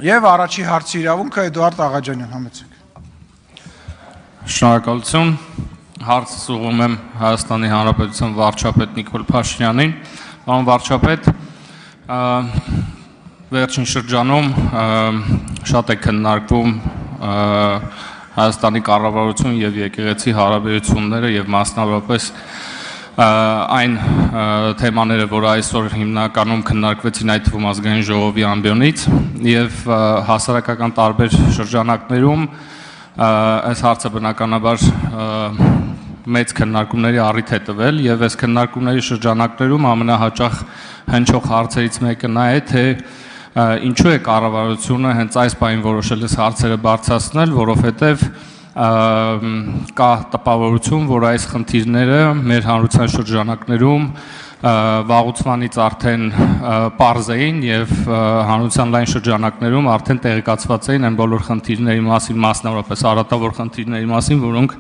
Եվ առաջի հարցի իրավունքը Էդուարդ Աղաջանյան, համեցեք։ Շնորհակալություն, հարցը ուղղում եմ Հայաստանի Հանրապետության վարչապետ Նիկոլ Փաշինյանին։ Պարոն վարչապետ, վերջին շրջանում շատ է քննարկվում Հայաստանի կառավարություն եւ եկեղեցի հարաբերությունները եւ մասնավորապես այն թեմաները, որ այսօր հիմնականում քննարկվեցին այդ թվում ազգային ժողովի ամբիոնից եւ հասարակական տարբեր շրջանակներում այս հարցը բնականաբար մեծ քննարկումների առիթ է տվել եւ այս քննարկումների շրջանակներում ամենահաճախ հնչող հարցերից մեկը նա է, թե ինչու է կառավարությունը հենց այս բանին որոշել է հարցերը բարձրացնել, որովհետեւ կա տպավորություն, որ այս խնդիրները մեր հանրության շրջանակներում վաղուցմանից արդեն պարզ էին եւ հանրության լայն շրջանակներում արդեն տեղեկացված էին այն բոլոր խնդիրների մասին, մասնավորապես արատավոր խնդիրների մասին, որոնք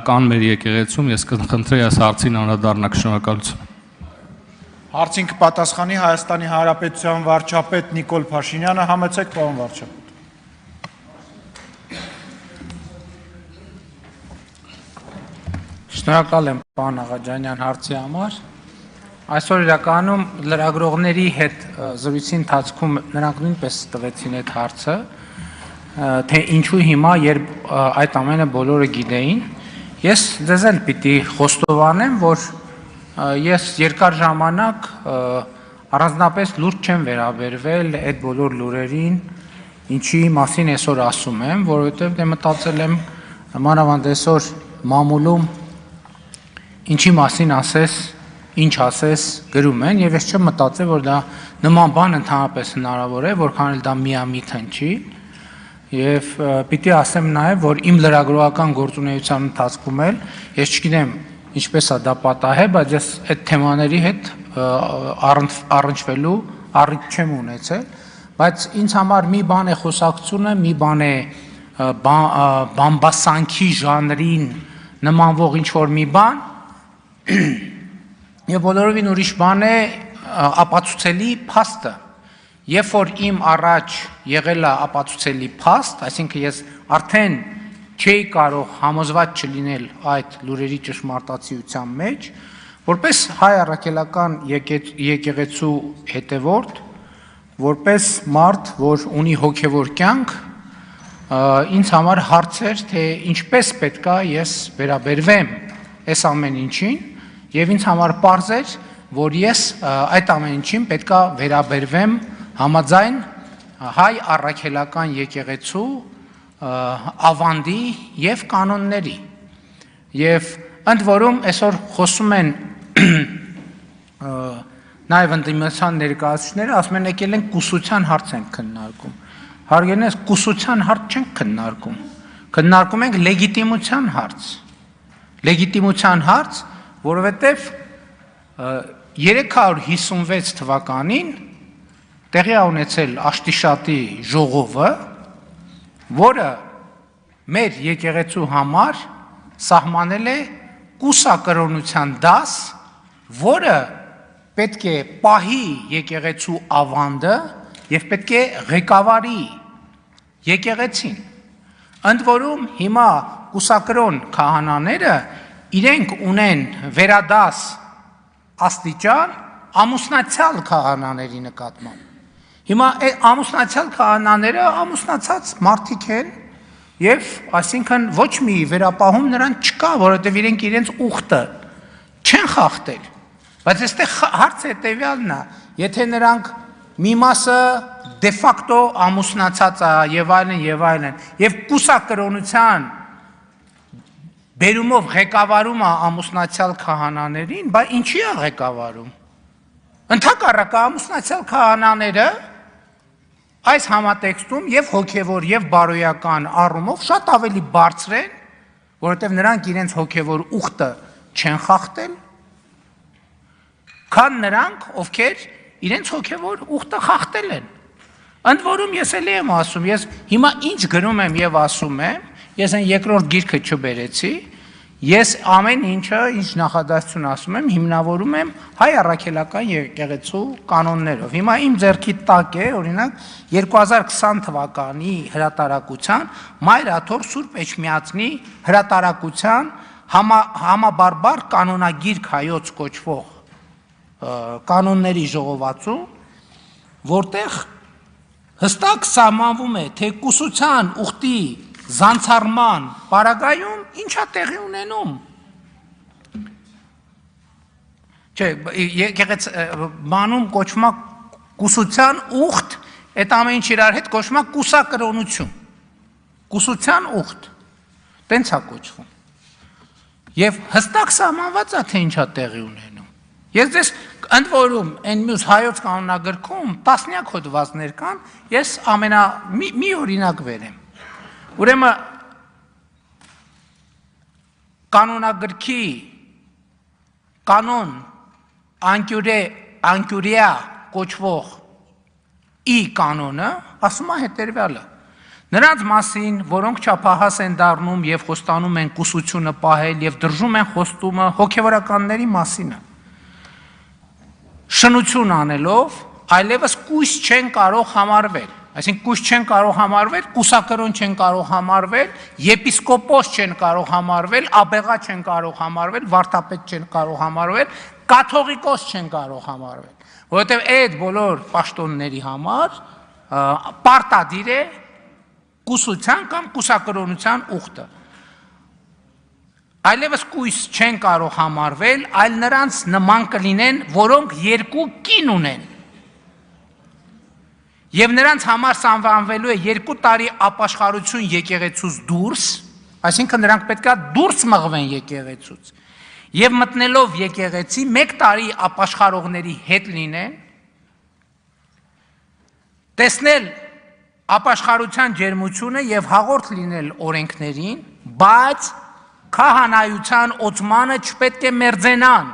կան մեր եկեղեցում։ Ես կխնդրեի այս հարցին անդրադառնալ։ Շնորհակալություն։ Հարցին կպատասխանի Հայաստանի Հանրապետության վարչապետ Նիկոլ Փաշինյանը, համեցեք, պարոն վարչապետ։ Շնորհակալ եմ պարոն Աղաջանյան հարցի համար։ Այսօր իրականում լրագրողների հետ զրույցի ընթացքում նրանք նույնպես տվեցին այդ հարցը, թե ինչու հիմա, երբ այդ ամենը բոլորը գիտեին, ես ձեզ էլ պիտի խոստովանեմ, որ ես երկար ժամանակ առանձնապես լուրջ չեմ վերաբերվել այդ բոլոր լուրերին, ինչի մասին այսօր ասում եմ, որովհետև դե մտածել եմ մանավանդ այսօր մամուլում ինչի մասին ասես, ինչ ասես գրում են, եւ ես չեմ մտածել, որ դա նման բան ընդհանրապես հնարավոր է, որքան էլ դա միամիտ հնչի, եւ պիտի ասեմ նաեւ, որ իմ լրագրողական գործունեության ընթացքում էլ ես չգիտեմ ինչպես է դա պատահել, բայց ես այդ թեմաների հետ առնչվելու առիթ չեմ ունեցել, բայց ինձ համար մի բան է խոսակցությունը, մի բան է բամբասանքի ժանրին նմանվող ինչ-որ մի բան, եւ բոլորովին ուրիշ բան է ապացուցելի փաստը։ Երբ որ իմ առաջ եղել է ապացուցելի փաստ, այսինքն ես արդեն չէի կարող համոզված չլինել այդ լուրերի ճշմարտացիության մեջ, որպես հայ առաքելական եկեղեցու հետևորդ, որպես մարդ, որ ունի հոգևոր կյանք, ինձ համար հարց էր, թե ինչպես պետքա ես վերաբերվեմ այս ամեն ինչին, եւ ինձ համար պարզ էր, որ ես այդ ամեն ինչին պետքա վերաբերվեմ համաձայն հայ առաքելական եկեղեցու ավանդի եւ կանոնների։ Եվ ընդ որում այսօր խոսում են նաեւ ընդդիմության ներկայացուցիչները, ասում են եկել են կուսության հարց են քննարկում։ Հարգելիներս, կուսության հարց չենք քննարկում։ Քննարկում ենք լեգիտիմության հարց։ Լեգիտիմության հարց, որովհետեւ 356 թվականին տեղի ունեցել Աշտիշատի ժողովը, որը մեր եկեղեցու համար սահմանել է կուսակրոնության դաս, որը պետք է պահի եկեղեցու ավանդը եւ պետք է ղեկավարի եկեղեցին։ Ընդ որում հիմա կուսակրոն քահանաները իրենք ունեն վերադաս աստիճան ամուսնացյալ քահանաների նկատմամբ։ Հիմա ամուսնացյալ քահանաները ամուսնացած մարդիկ են եւ այսինքն ոչ մի վերապահում նրան չկա, որովհետեւ իրենք իրենց ուխտը չեն խախտել։ Բայց այստեղ հարցը հետեւյալն է, եթե նրանք մի մասը դե ֆակտո ամուսնացած է եւ այլն, եւ կուսակրոնության բերումով ղեկավարում է ամուսնացյալ քահանաներին, բա ինչի է ղեկավարում։ Ընդհակառակը ամուսնացյալ քահանաները այս համատեքստում եւ հոգեվոր եւ բարոյական առումով շատ ավելի բարձր են, որովհետեւ նրանք իրենց հոգեվոր ուխտը չեն խախտել, քան նրանք, ովքեր իրենց հոգեվոր ուխտը խախտել են։ Ընդ որում ես էլի եմ ասում, ես հիմա ինչ գրում եմ եւ ասում եմ, ես այն երկրորդ գիրքը չբերեցի, Ես ամեն ինչը, ինչ նախադասություն ասում եմ, հիմնավորում եմ հայ առաքելական եկեղեցու կանոններով։ Հիմա իմ ձեռքի տակ է, օրինակ, 2020 թվականի հրատարակության Մայրաթոր Սուրբ Էջմիածնի հրատարակության համաբարբար կանոնագիրք հայոց կոչվող կանոնների ժողովածու, որտեղ հստակ սահմանվում է, թե կուսության ուխտի զանցառման պարագայում ինչա տեղի ունենում։ Չէ, բանում կոչվում է կուսության ուխտ, այդ ամեն ինչ իրար հետ կոչվում է կուսակրոնություն։ Կուսության ուխտ։ Տենց է կոչվում։ Եվ հստակ սահմանված է, թե ինչա տեղի ունենում։ Ես դες ընդ որում այն մյուս հայոց կանոնագրքում տասնյակ հոդվածներ կան, ես մի օրինակ վերեմ։ Ուրեմն կանոնագրքի կանոն անկյուրիա կոչվող ի կանոնը ասում է հետևյալը. նրանց մասին, որոնք չափահաս են դառնում եւ խոստանում են կուսությունը պահել եւ դրժում են խոստումը հոգեվորականների մասին, շնություն անելով այլևս կույս չեն կարող համարվել, այսինքն կույս չեն կարող համարվել, կուսակրոն չեն կարող համարվել, եպիսկոպոս չեն կարող համարվել, աբեղա չեն կարող համարվել, վարդապետ չեն կարող համարվել, կաթողիկոս չեն կարող համարվել, որովհետև այդ բոլոր պաշտոնների համար պարտադիր է կուսության կամ կուսակրոնության ուխտը։ Այլևս կույս չեն կարող համարվել, այլ նրանց նման կլինեն, որոնք երկու կին ունեն։ Եվ նրանց համար սանվանվելու է 2 տարի ապաշխարություն եկեղեցուց դուրս, այսինքն նրանք պետք է դուրս մղվեն եկեղեցուց, եւ մտնելով եկեղեցի 1 տարի ապաշխարողների հետ լինեն, տեսնել ապաշխարության ջերմությունը եւ հաղորդ լինել օրենքներին, բայց քահանայության օծմանը չպետք է մերձենան,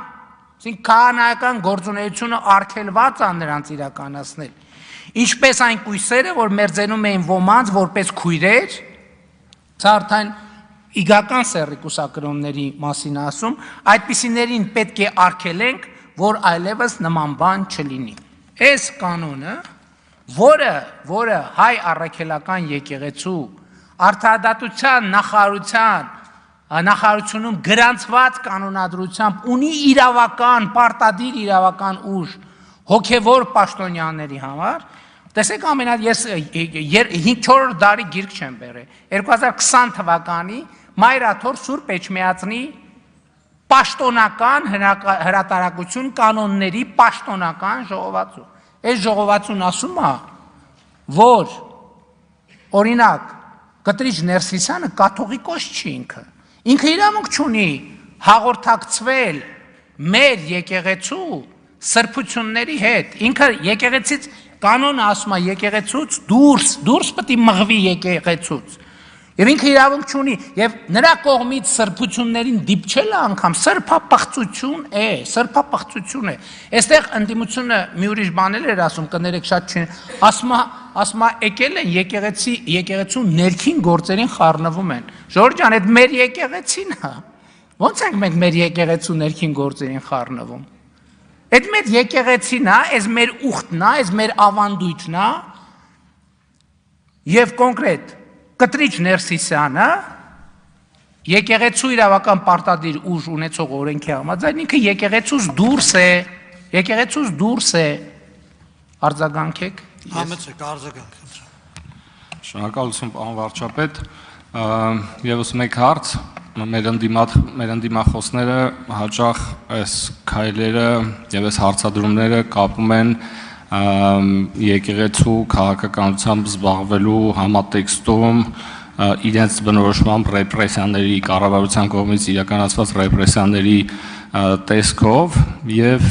այսինքն քահանայական գործունեությունը արգելված է նրանց իրականացնել, ինչպես այն կույսերը, որ մերձենում էին ոմանց որպես քույրեր, սա արդեն իգական սեռի կուսակրոնների մասին ասում, այդպիսիներին պետք է արգելենք, որ այլևս նման բան չլինի։ Այս կանոնը, որը հայ առաքելական եկեղեցու արդարադատության նախարարությունում գրանցված կանոնադրությամբ ունի իրավական, պարտադիր իրավական ուժ հոգևոր պաշտոնյաների համար, տեսեք ես 4 դարի գիրք չեմ բերել, 2020 թվականի Մայրաթոր Սուրբ Էջմիածնի պաշտոնական հրատարակություն կանոնների պաշտոնական ժողովածու։ Այս ժողովածուն ասում է, որ օրինակ Կտրիչ Ներսիսյանը կաթողիկոս չի ինքը իրավունք չունի հաղորդակցվել մեր եկեղեցու սրբությունների հետ, ինքը եկեղեցից կանոնը ասում է եկեղեցուց դուրս պետք է մղվի եկեղեցուց, եւ ինքը իրավունք չունի, եւ նրա կողմից սրբություններին դիպչելը անգամ սրբապղծություն է, այստեղ ընդդիմությունը մի ուրիշ բաներ էր ասում, կներեք շատ չեն, ասում է եկել են եկեղեցու ներքին գործերին խառնվում են, Ժորժ ջան, այդ մեր եկեղեցին է, ո՞նց ենք մենք մեր եկեղեցու ներքին գործերին խառնվում, այդ մեր եկեղեցին է, այս մեր ուխտն է, այս մեր ավանդույթն է, եւ կոնկրետ Կտրիչ Ներսիսյանը եկեղեցու իրավական պարտադիր ուժ ունեցող օրենքի համաձայն ինքը եկեղեցուց դուրս է, արձագանքեք։ Համեցեք, արձագանք։ Շնորհակալություն, պարոն վարչապետ, եւս մեկ հարց, մեր ընդդիմախոսները հաճախ այս քայլերը եւ այս հարցադրումները կապում են եկեղեցու քաղաքականությամբ զբաղվելու համատեքստում իրենց բնորոշմամբ ռեպրեսիաների, կառավարության կողմից իրականացված ռեպրեսիաների տեսքով եւ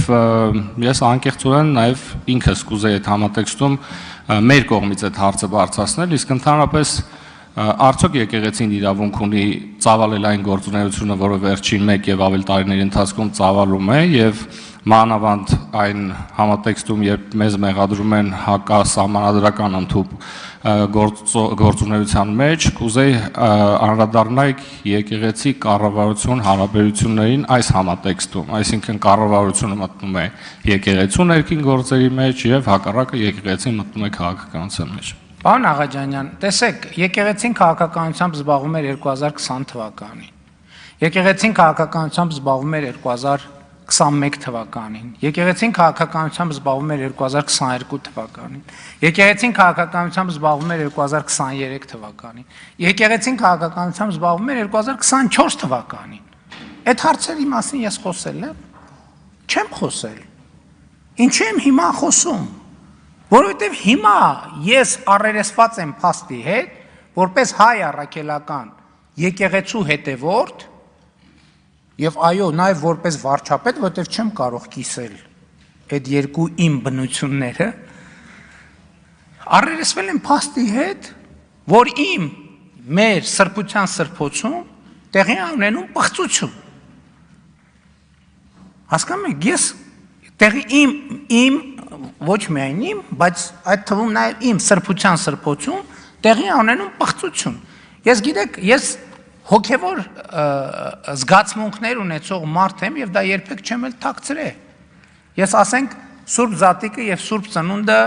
ես անկեղծորեն նաեւ ինքս կուզեի այդ համատեքստում մեր կողմից այդ հարցը բարձրացնել, իսկ ընդհանրապես Արդյոք եկեղեցին իրավունք ունի ծավալել այն գործունեությունը, որը վերջին 1 եւ ավելի տարիների ընթացքում ծավալում է, եւ մանավանդ այն համատեքստում, երբ մեզ մեղադրում են հակասահմանադրական ընդհուպ գործունեության մեջ, կուզեի անդրադառնալ եկեղեցի կառավարություն հարաբերություններին այս համատեքստում, այսինքն կառավարությունը մտնում է եկեղեցու ներքին գործերի մեջ եւ հակառակը եկեղեցին մտնում է քաղաքականության մեջ։ Պարոն Աղաջանյան, տեսեք, եկեղեցին քաղաքականությամբ զբաղվում էր 2020 թվականին։ Եկեղեցին քաղաքականությամբ զբաղվում էր 2021 թվականին։ Եկեղեցին քաղաքականությամբ զբաղվում էր 2022 թվականին։ Եկեղեցին քաղաքականությամբ զբաղվում էր 2023 թվականին։ Եկեղեցին քաղաքականությամբ զբաղվում էր 2024 թվականին։ Այդ հարցերի մասին ես խոսել եմ։ Չեմ խոսել։ Ինչի՞ եմ հիմա խոսում։ Որովհետև հիմա ես առերեսված եմ փաստի հետ, որպես հայ առաքելական եկեղեցու հետևորդ եւ այո, նաեւ որպես վարչապետ, որովհետև չեմ կարող կիսել այդ երկու իմ բնությունները, առերեսվել եմ փաստի հետ, որ մեր սրբության սրբոցում տեղի ունենում պղծություն։ Հասկանում եք, ես տեղի իմ ոչ միայն իմ, բայց այդ թվում նաև իմ սրբության սրբոցում տեղի ունենում պղծություն։ Ես գիտեք, ես հոգևոր զգացմունքներ ունեցող մարդ եմ եւ դա երբեք չեմ էլ թաքցրել։ Ես ասենք Սուրբ Զատիկը եւ Սուրբ Ծնունդը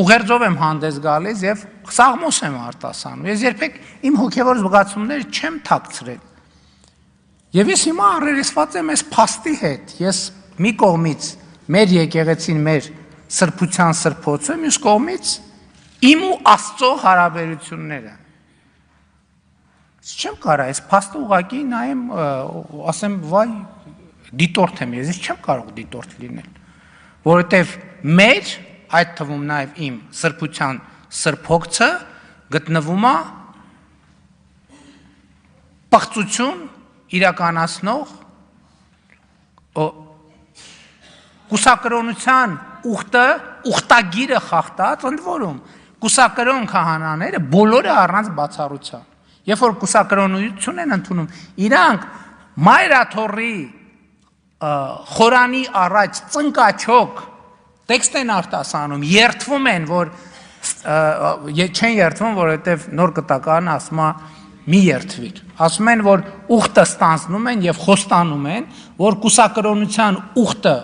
ուղերձով եմ հանդես գալիս եւ սաղմոս եմ արտասանում։ Ես երբեք իմ հոգևոր զգացումները չեմ թաքցրել։ Եվ ես հիմա առերեսված եմ այս փաստի հետ։ Ես մի կողմից մեր եկեղեցին մեր սրբության սրբոցը, մյուս կողմից իմ ու Աստծո հարաբերությունները։ Չեմ կարող այս փաստը ուղղակի նայեմ, ասեմ, վայ, դիտորդ եմ ես չեմ կարող դիտորդ լինել, որովհետև մեր, այդ թվում նաև իմ սրբության սրբոցը գտնվում է պղծություն իրականացնող կուսակրոնության ուխտագիրը խախտած, ընդ որում կուսակրոն քահանաները բոլորը առանց բացառության, երբ որ կուսակրոնություն են ընդունում, իրանք մայրաթոռի խորանի առաջ ծնկաչոք տեքստ են արտասանում, երդվում են, որ չեն երդվում, որովհետև նոր կտակարանը ասում է մի երդվիր, ասում են, որ ուխտը ստանձնում են եւ խոստանում են, որ կուսակրոնության ուխտը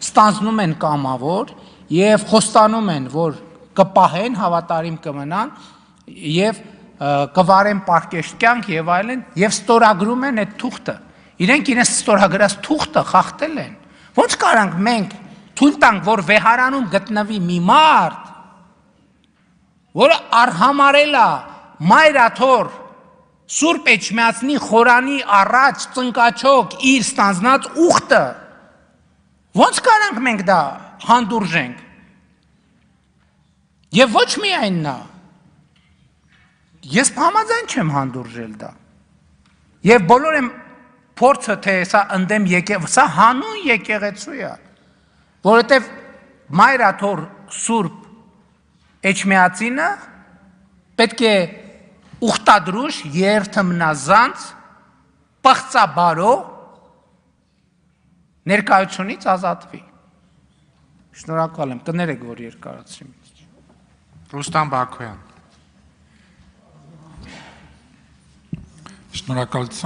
ստանձնում են կամավոր եւ խոստանում են, որ կպահեն, հավատարիմ կմնան եւ կվարեն պարկեշտ կյանք եւ այլն եւ ստորագրում են այդ թուղթը։ Իրենք իրենց ստորագրած թուղթը խախտել են։ Ոնց կարանք մենք թույլ տանք, որ վեհարանում գտնվի մի մարդ, որը արհամարել է մայրաթոռ Սուրբ Էջմիածնի խորանի առաջ ծնկաչոք իր ստանձնած ուխտը, ոնց կարանք մենք դա հանդուրժենք։ Եվ ոչ միայն նա, ես համաձայն չեմ հանդուրժել դա։ Եվ բոլոր եմ փորձը, թե սա ընդեմ սա հանուն եկեղեցու է, որովհետև մայրաթոռ Սուրբ Էջմիածինը պետք է ուխտադրուժ երթմնազանց պղծաբարո ներկայությունից ազատվի։ Շնորհակալ եմ, կներեք, որ երկարացրի։ Ռուստամ Բաքոյան։ Շնորհակալություն։